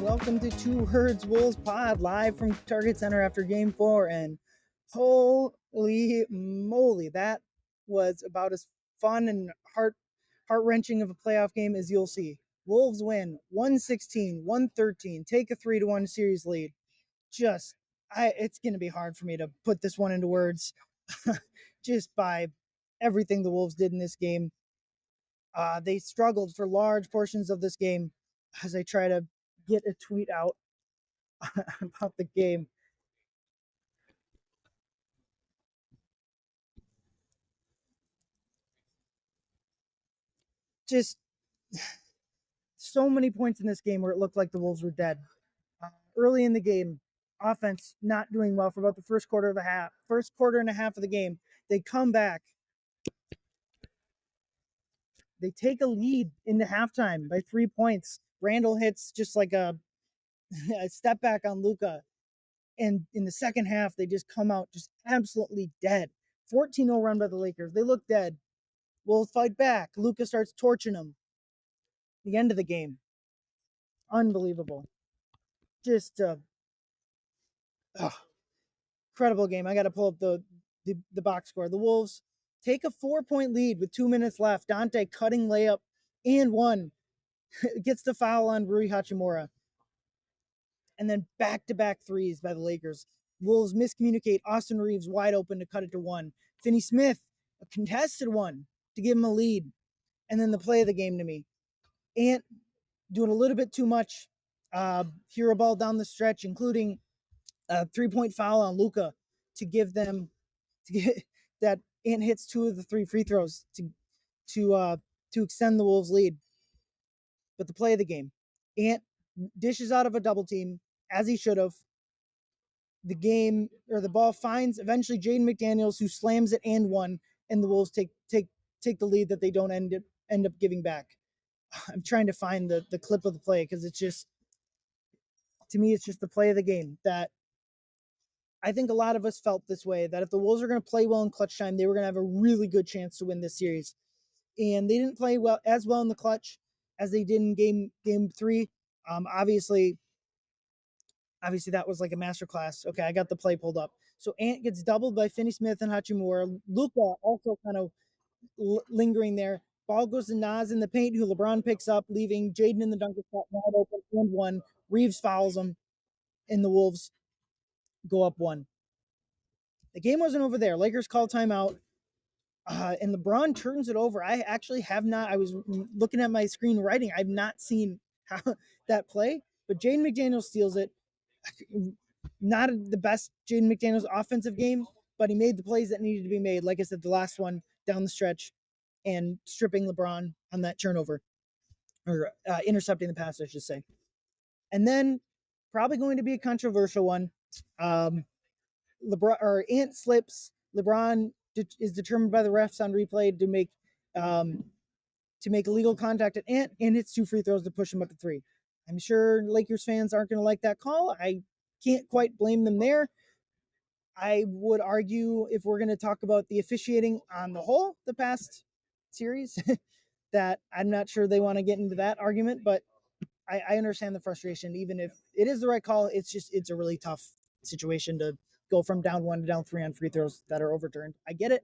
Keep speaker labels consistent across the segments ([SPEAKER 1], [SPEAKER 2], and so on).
[SPEAKER 1] welcome to Two Herds Wolves Pod, live from Target Center after Game 4. And holy moly, that was about as fun and heart-wrenching of a playoff game as you'll see. Wolves win 116-113, take a 3-1 series lead. It's going to be hard for me to put this one into words just by everything the Wolves did in this game. They struggled for large portions of this game as I try to get a tweet out about the game. Just so many points in this game where it looked like the Wolves were dead. Early in the game, offense not doing well for about the first quarter and a half of the game. They come back. They take a lead into halftime by 3 points. Randall hits just like a step back on Luka. And in the second half, they just come out just absolutely dead. 14-0 run by the Lakers. They look dead. Wolves fight back. Luka starts torching them. The end of the game. Unbelievable. Just incredible game. I got to pull up the box score. The Wolves take a 4-point lead with 2 minutes left. Dante cutting layup and one. Gets the foul on Rui Hachimura. And then back-to-back threes by the Lakers. Wolves miscommunicate. Austin Reeves wide open to cut it to one. Finney Smith, a contested one to give him a lead. And then the play of the game to me. Ant doing a little bit too much. Hero ball down the stretch, including a 3-point foul on Luka to give them to get that Ant hits 2 of the 3 free throws to extend the Wolves' lead. But the play of the game, Ant dishes out of a double team as he should have. The ball finds eventually Jaden McDaniels, who slams it and one, and the Wolves take the lead that they don't end up giving back. I'm trying to find the clip of the play because it's just, to me, it's just the play of the game that I think a lot of us felt this way, that if the Wolves are going to play well in clutch time, they were going to have a really good chance to win this series. And they didn't play as well in the clutch as they did in game 3. Obviously that was like a masterclass. Okay, I got the play pulled up. So Ant gets doubled by Finney Smith and Hachimura. Luka also kind of lingering there. Ball goes to Nas in the paint, who LeBron picks up, leaving Jaden in the dunker spot wide open and one. Reeves fouls him, and the Wolves go up 1. The game wasn't over there. Lakers call timeout, and LeBron turns it over. I actually have not. I was looking at my screen writing. I've not seen that play, but Jaden McDaniels steals it. Not the best Jaden McDaniels offensive game, but he made the plays that needed to be made. Like I said, the last one down the stretch and stripping LeBron on that turnover, or intercepting the pass, I should say. And then probably going to be a controversial one. Ant slips. LeBron is determined by the refs on replay to make illegal contact at Ant and hits 2 free throws to push him up to 3. I'm sure Lakers fans aren't going to like that call. I can't quite blame them there. I would argue, if we're going to talk about the officiating on the whole, the past series, that I'm not sure they want to get into that argument, but I understand the frustration. Even if it is the right call, it's a really tough situation to go from down 1 to down 3 on free throws that are overturned. I get it.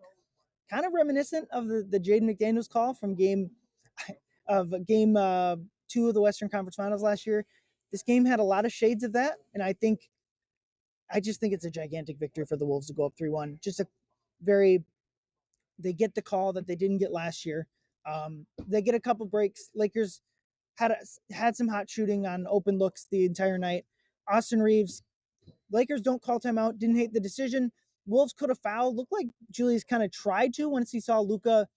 [SPEAKER 1] Kind of reminiscent of the Jaden McDaniels call from game 2 of the Western Conference Finals last year. This game had a lot of shades of that, and I just think it's a gigantic victory for the Wolves to go up 3-1. They get the call that they didn't get last year. They get a couple breaks. Lakers had some hot shooting on open looks the entire night. Austin Reeves, Lakers don't call timeout, didn't hate the decision. Wolves could have fouled. Looked like Julius kind of tried to once he saw Luka.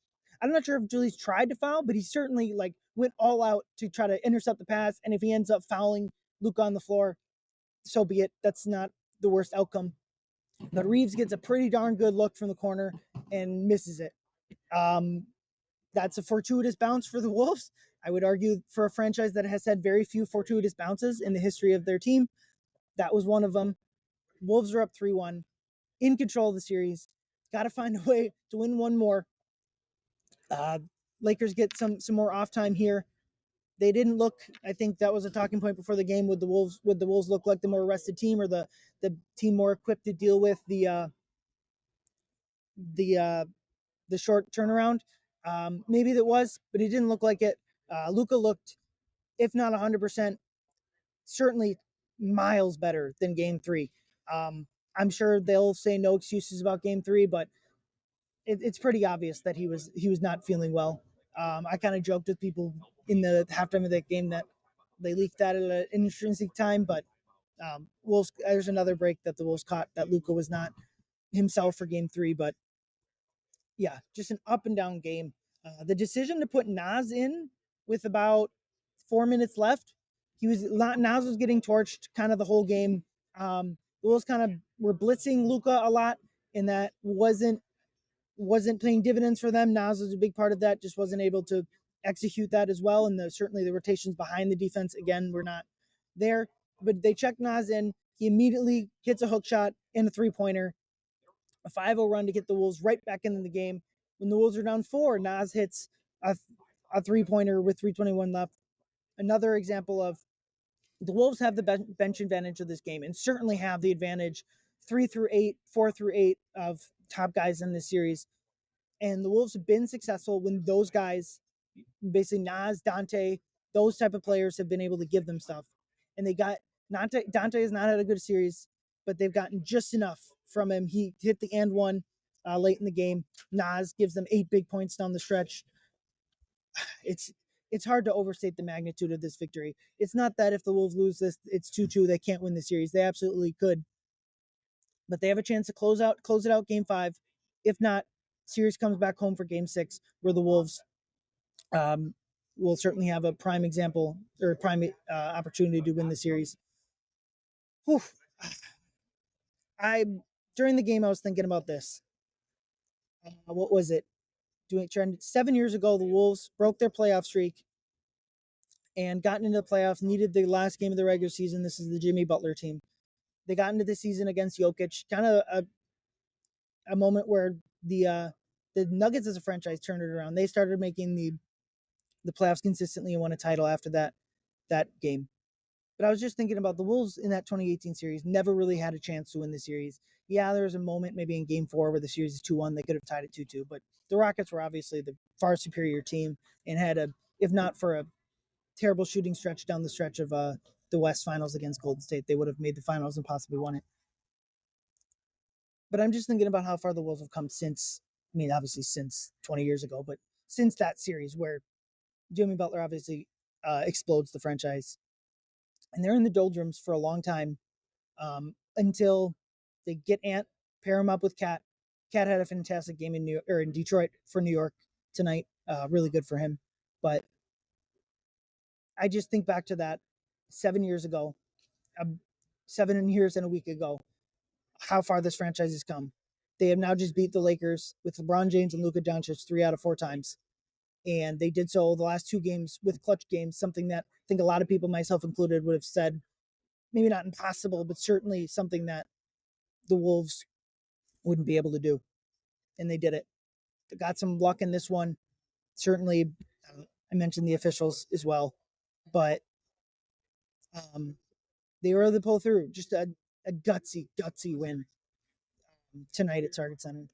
[SPEAKER 1] I'm not sure if Julius tried to foul, but he certainly went all out to try to intercept the pass. And if he ends up fouling Luka on the floor, so be it. That's not the worst outcome. But Reeves gets a pretty darn good look from the corner and misses it. That's a fortuitous bounce for the Wolves. I would argue, for a franchise that has had very few fortuitous bounces in the history of their team, that was one of them. Wolves are up 3-1, in control of the series. Got to find a way to win one more. Lakers get some more off time here. They didn't look. I think that was a talking point before the game. Would the Wolves look like the more rested team, or the team more equipped to deal with the the short turnaround? Maybe that was, but it didn't look like it. Luka looked, if not 100%, certainly miles better than Game Three. I'm sure they'll say no excuses about Game Three, but it's pretty obvious that he was not feeling well. I kind of joked with people in the halftime of that game that they leaked that at an intrinsic time, but Wolves. There's another break that the Wolves caught that Luka was not himself for Game Three, but yeah, just an up and down game. The decision to put Nas in with about 4 minutes left, Nas was getting torched kind of the whole game. The Wolves kind of were blitzing Luka a lot, and that wasn't paying dividends for them. Nas was a big part of that, just wasn't able to execute that as well. And certainly the rotations behind the defense, again, were not there. But they checked Nas in. He immediately hits a hook shot and a three-pointer, a 5-0 run to get the Wolves right back into the game. When the Wolves are down 4, Nas hits a three-pointer with 3:21 left. Another example of the Wolves have the bench advantage of this game and certainly have the advantage 3 through 8, 4 through 8 of top guys in this series. And the Wolves have been successful when those guys, basically Nas, Dante, those type of players have been able to give them stuff. And they got Dante has not had a good series, but they've gotten just enough from him. He hit the and one late in the game. Nas gives them 8 big points down the stretch. It's hard to overstate the magnitude of this victory. It's not that if the Wolves lose this, it's 2-2, they can't win the series. They absolutely could. But they have a chance to close it out Game 5. If not, series comes back home for Game 6, where the Wolves will certainly have a prime example or prime opportunity to win the series. Whew. I During the game, I was thinking about this. What was it? 7 years ago, the Wolves broke their playoff streak and got into the playoffs. Needed the last game of the regular season. This is the Jimmy Butler team. They got into the season against Jokic. Kind of a moment where the Nuggets as a franchise turned it around. They started making the playoffs consistently and won a title after that game. But I was just thinking about the Wolves in that 2018 series never really had a chance to win the series. Yeah, there was a moment maybe in Game 4 where the series is 2-1. They could have tied it 2-2, but the Rockets were obviously the far superior team and had if not for a terrible shooting stretch down the stretch of the West Finals against Golden State, they would have made the finals and possibly won it. But I'm just thinking about how far the Wolves have come since, I mean, obviously since 20 years ago, but since that series where Jimmy Butler obviously explodes the franchise. And they're in the doldrums for a long time until they get Ant, pair him up with Cat. Cat had a fantastic game in Detroit for New York tonight. Really good for him. But I just think back to that 7 years ago, 7 years and a week ago, how far this franchise has come. They have now just beat the Lakers with LeBron James and Luka Doncic 3 out of 4 times. And they did so the last 2 games with clutch games, something that I think a lot of people, myself included, would have said maybe not impossible, but certainly something that the Wolves wouldn't be able to do. And they did it. They got some luck in this one. Certainly, I mentioned the officials as well, but they were able to pull through. Just a gutsy win tonight at Target Center.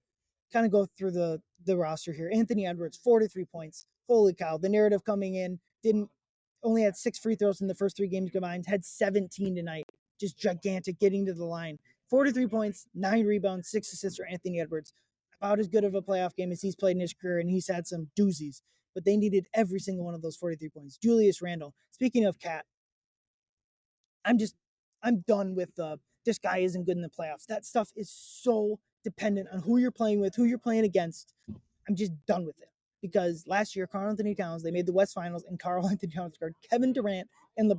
[SPEAKER 1] Kind of go through the roster here. Anthony Edwards, 43 points. Holy cow. The narrative coming in only had 6 free throws in the first 3 games combined, had 17 tonight. Just gigantic, getting to the line. 43 points, 9 rebounds, 6 assists for Anthony Edwards. About as good of a playoff game as he's played in his career, and he's had some doozies. But they needed every single one of those 43 points. Julius Randle. Speaking of Cat, I'm done with this guy isn't good in the playoffs. That stuff is so dependent on who you're playing with, who you're playing against. I'm just done with it. Because last year, Karl-Anthony Towns, they made the West Finals, and Karl-Anthony Towns guarded Kevin Durant and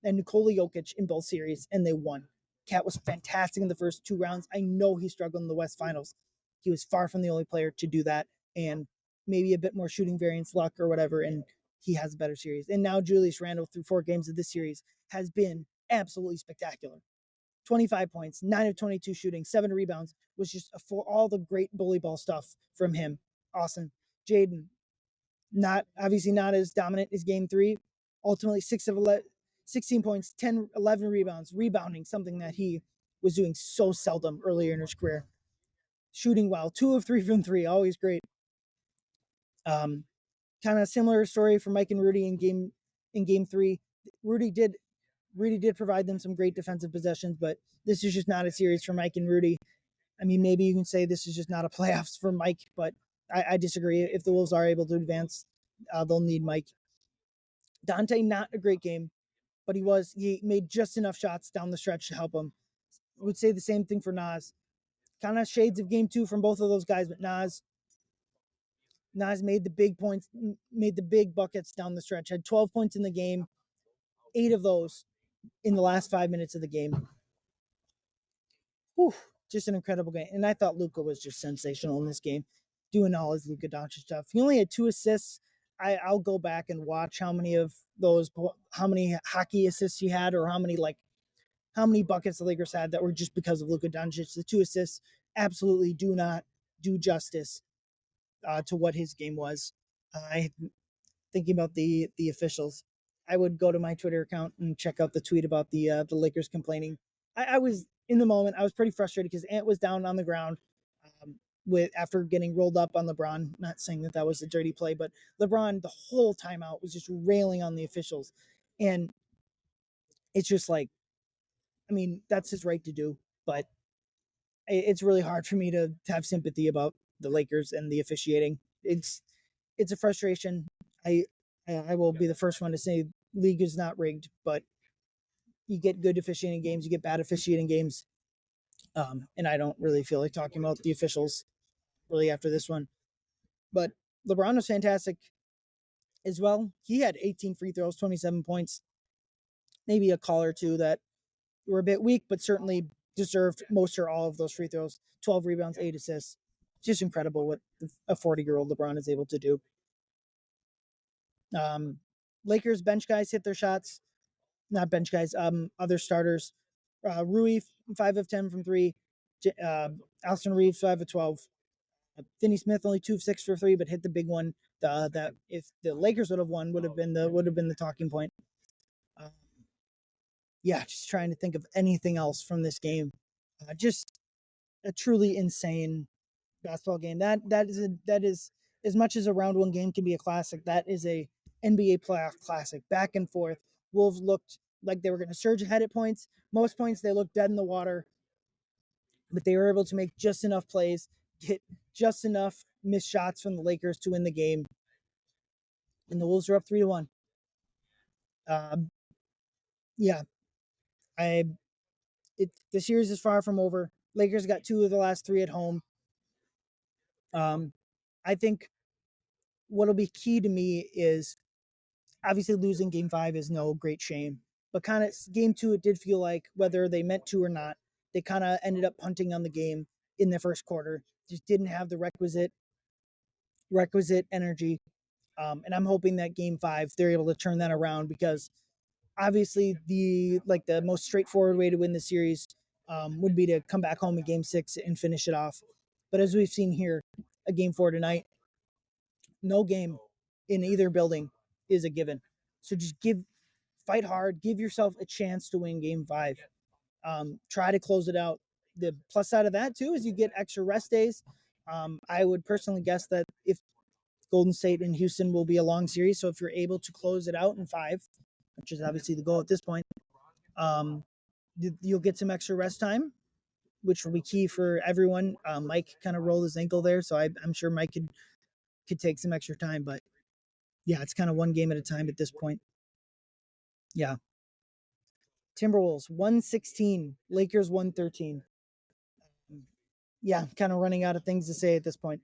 [SPEAKER 1] Nikola Jokic in both series, and they won. Cat was fantastic in the first 2 rounds. I know he struggled in the West Finals. He was far from the only player to do that, and maybe a bit more shooting variance luck or whatever, and he has a better series. And now Julius Randle, through 4 games of this series, has been absolutely spectacular. 25 points, 9 of 22 shooting, 7 rebounds, was just for all the great bully ball stuff from him. Awesome. Jaden, not as dominant as game 3. Ultimately 16 points, 10, 11 rebounds, rebounding, something that he was doing so seldom earlier in his career. Shooting well, 2 of 3 from 3, always great. Kind of similar story for Mike and Rudy in game 3. Rudy did provide them some great defensive possessions, but this is just not a series for Mike and Rudy. I mean, maybe you can say this is just not a playoffs for Mike, but I disagree. If the Wolves are able to advance, they'll need Mike. Dante, not a great game, but he made just enough shots down the stretch to help him. I would say the same thing for Nas. Kind of shades of game 2 from both of those guys, but Nas made the big points, made the big buckets down the stretch. Had 12 points in the game, 8 of those in the last 5 minutes of the game. Whew, just an incredible game. And I thought Luka was just sensational in this game, doing all his Luka Doncic stuff. He only had 2 assists. I'll go back and watch how many hockey assists he had, or how many buckets the Lakers had that were just because of Luka Doncic. The 2 assists absolutely do not do justice to what his game was. Thinking about the officials, I would go to my Twitter account and check out the tweet about the Lakers complaining. I was in the moment. I was pretty frustrated because Ant was down on the ground after getting rolled up on LeBron. Not saying that was a dirty play, but LeBron the whole timeout was just railing on the officials, and it's just like, I mean, that's his right to do, but it's really hard for me to have sympathy about the Lakers and the officiating. It's a frustration. I will be the first one to say league is not rigged, but you get good officiating games, you get bad officiating games, and I don't really feel like talking about the officials really after this one. But LeBron was fantastic as well. He had 18 free throws, 27 points, maybe a call or two that were a bit weak, but certainly deserved most or all of those free throws. 12 rebounds, 8 assists. Just incredible what a 40-year-old LeBron is able to do. Lakers bench guys hit their shots. Not bench guys, other starters. Rui, 5 of 10 from 3. Alston Reeves, 5 of 12. Finney Smith only 2 of 6 for 3, but hit the big one. That if the Lakers would have won, would have been the talking point. Yeah, just trying to think of anything else from this game. Just a truly insane basketball game. That is as much as a round 1 game can be a classic. That is a NBA playoff classic. Back and forth. Wolves looked like they were going to surge ahead at points. Most points they looked dead in the water, but they were able to make just enough plays, get just enough missed shots from the Lakers to win the game, and the Wolves are up 3-1. Yeah, the series is far from over. Lakers got 2 of the last 3 at home. I think what'll be key to me is obviously losing game 5 is no great shame, but kind of game 2, it did feel like whether they meant to or not, they kind of ended up punting on the game in the first quarter. Just didn't have the requisite energy. And I'm hoping that game 5, they're able to turn that around, because obviously the most straightforward way to win the series would be to come back home in game 6 and finish it off. But as we've seen here, a game 4 tonight, no game in either building is a given. So just fight hard, give yourself a chance to win game 5. Try to close it out. The plus side of that too is you get extra rest days. I would personally guess that if Golden State and Houston will be a long series, so if you're able to close it out in 5, which is obviously the goal at this point, you'll get some extra rest time, which will be key for everyone. Mike kind of rolled his ankle there, so I'm sure Mike could take some extra time, but yeah, it's kind of one game at a time at this point. Yeah. Timberwolves 116, Lakers 113. Yeah, kind of running out of things to say at this point.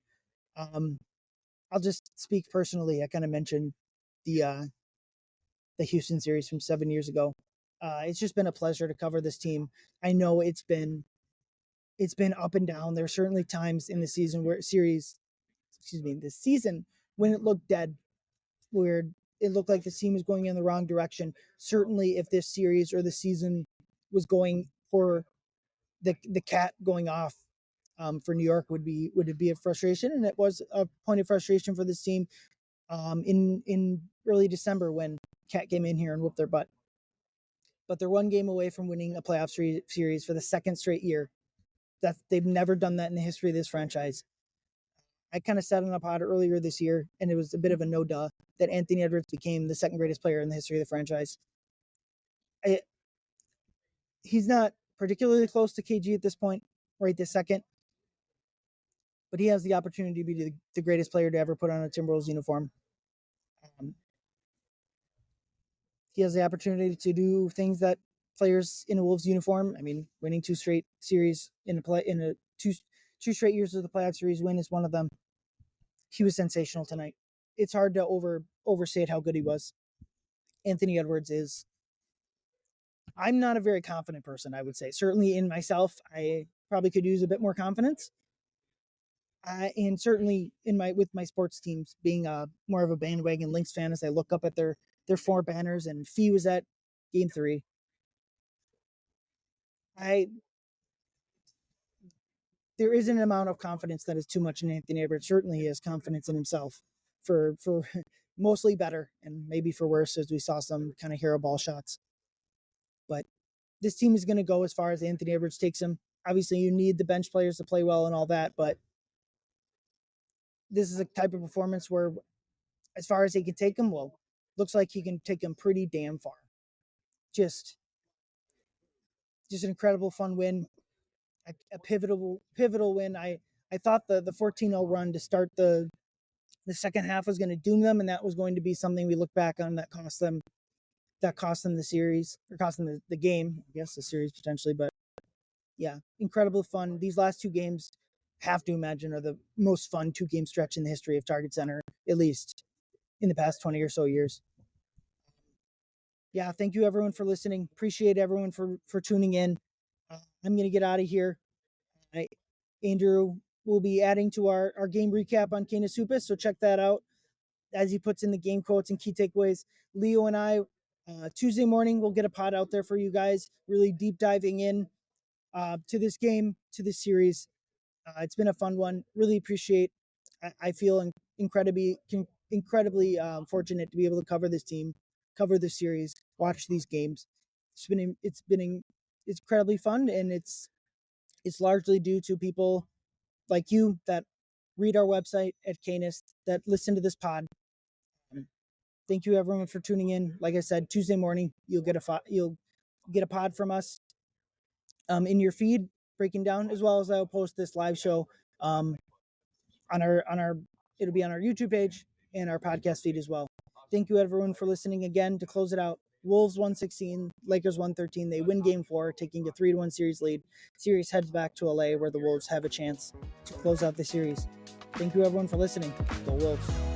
[SPEAKER 1] I'll just speak personally. I kind of mentioned the Houston series from 7 years ago. It's just been a pleasure to cover this team. I know it's been up and down. There are certainly times in the season this season when it looked dead, where it looked like the team was going in the wrong direction. Certainly, if this series or the season was going for the cat going off for New York, would it be a frustration, and it was a point of frustration for this team. in early December when Cat came in here and whooped their butt. But they're one game away from winning a playoff series for the second straight year. They've never done that in the history of this franchise. I kind of said on a pod earlier this year, and it was a bit of a no-duh, that Anthony Edwards became the second greatest player in the history of the franchise. He's not particularly close to KG at this point, right this second, but he has the opportunity to be the greatest player to ever put on a Timberwolves uniform. He has the opportunity to do things that players in a Wolves uniform. I mean, winning 2 straight series in a two straight years of the playoff series win is one of them. He was sensational tonight. It's hard to overstate how good he was. Anthony Edwards is. I'm not a very confident person, I would say. Certainly in myself, I probably could use a bit more confidence. And certainly with my sports teams, being more of a bandwagon Lynx fan, as I look up at their 4 banners, and Fee was at Game 3. There is an amount of confidence that is too much in Anthony Edwards. Certainly he has confidence in himself for mostly better and maybe for worse, as we saw some kind of hero ball shots. But this team is going to go as far as Anthony Edwards takes them. Obviously, you need the bench players to play well and all that, but this is a type of performance where, as far as he can take them, well, looks like he can take them pretty damn far. Just an incredible fun win, a pivotal win. I thought the 14-0 run to start the second half was going to doom them, and that was going to be something we look back on that cost them the series, or cost them the game, I guess the series potentially. But yeah, incredible fun. These last 2 games, have to imagine, are the most fun 2-game stretch in the history of Target Center, at least in the past 20 or so years. Yeah, thank you everyone for listening. Appreciate everyone for tuning in. I'm going to get out of here. Andrew will be adding to our game recap on Canis Supus, so check that out as he puts in the game quotes and key takeaways. Leo and I, Tuesday morning, we'll get a pod out there for you guys, really deep diving in to this game, to this series. It's been a fun one. Really appreciate. I feel incredibly fortunate to be able to cover this team, cover this series, watch these games. It's been incredibly fun, and it's largely due to people like you that read our website at Canis, that listen to this pod. Thank you everyone for tuning in. Like I said, Tuesday morning you'll get a pod from us in your feed, breaking down, as well as I'll post this live show on our it'll be on our YouTube page and our podcast feed as well. Thank you everyone for listening again. To close it out, Wolves 116, Lakers 113. They win game 4, taking a 3-1 series lead. Series heads back to LA, where the Wolves have a chance to close out the series. Thank you everyone for listening. Go Wolves.